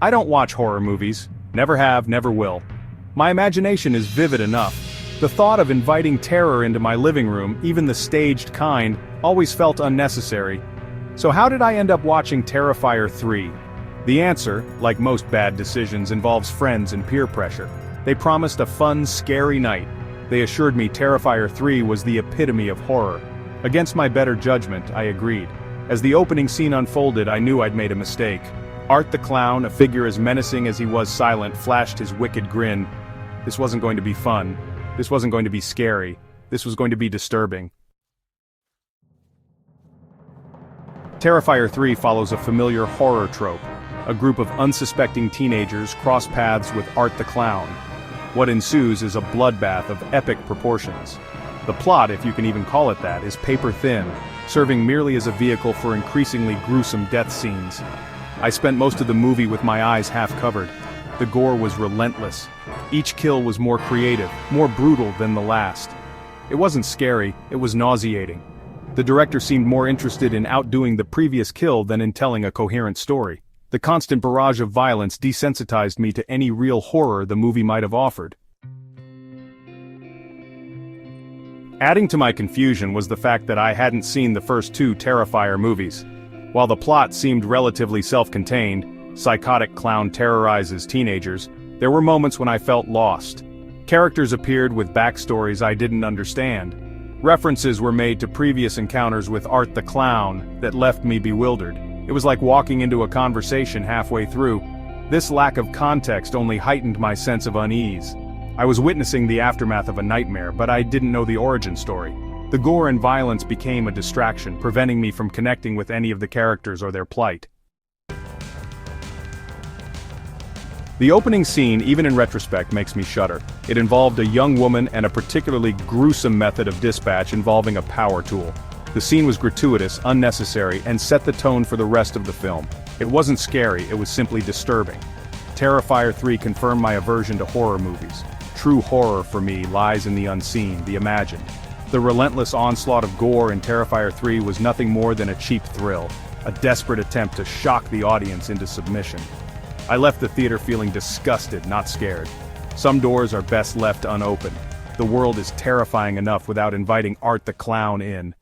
I don't watch horror movies. Never have, never will. My imagination is vivid enough. The thought of inviting terror into my living room, even the staged kind, always felt unnecessary. So how did I end up watching Terrifier 3? The answer, like most bad decisions, involves friends and peer pressure. They promised a fun, scary night. They assured me Terrifier 3 was the epitome of horror. Against my better judgment, I agreed. As the opening scene unfolded, I knew I'd made a mistake. Art the Clown, a figure as menacing as he was silent, flashed his wicked grin. This wasn't going to be fun. This wasn't going to be scary. This was going to be disturbing. Terrifier 3 follows a familiar horror trope. A group of unsuspecting teenagers cross paths with Art the Clown. What ensues is a bloodbath of epic proportions. The plot, if you can even call it that, is paper thin, serving merely as a vehicle for increasingly gruesome death scenes. I spent most of the movie with my eyes half covered. The gore was relentless. Each kill was more creative, more brutal than the last. It wasn't scary, it was nauseating. The director seemed more interested in outdoing the previous kill than in telling a coherent story. The constant barrage of violence desensitized me to any real horror the movie might have offered. Adding to my confusion was the fact that I hadn't seen the first two Terrifier movies. While the plot seemed relatively self-contained, psychotic clown terrorizes teenagers, there were moments when I felt lost. Characters appeared with backstories I didn't understand. References were made to previous encounters with Art the Clown that left me bewildered. It was like walking into a conversation halfway through. This lack of context only heightened my sense of unease. I was witnessing the aftermath of a nightmare, but I didn't know the origin story. The gore and violence became a distraction, preventing me from connecting with any of the characters or their plight. The opening scene, even in retrospect, makes me shudder. It involved a young woman and a particularly gruesome method of dispatch involving a power tool. The scene was gratuitous, unnecessary, and set the tone for the rest of the film. It wasn't scary, it was simply disturbing. Terrifier 3 confirmed my aversion to horror movies. True horror for me lies in the unseen, the imagined. The relentless onslaught of gore in Terrifier 3 was nothing more than a cheap thrill, a desperate attempt to shock the audience into submission. I left the theater feeling disgusted, not scared. Some doors are best left unopened. The world is terrifying enough without inviting Art the Clown in.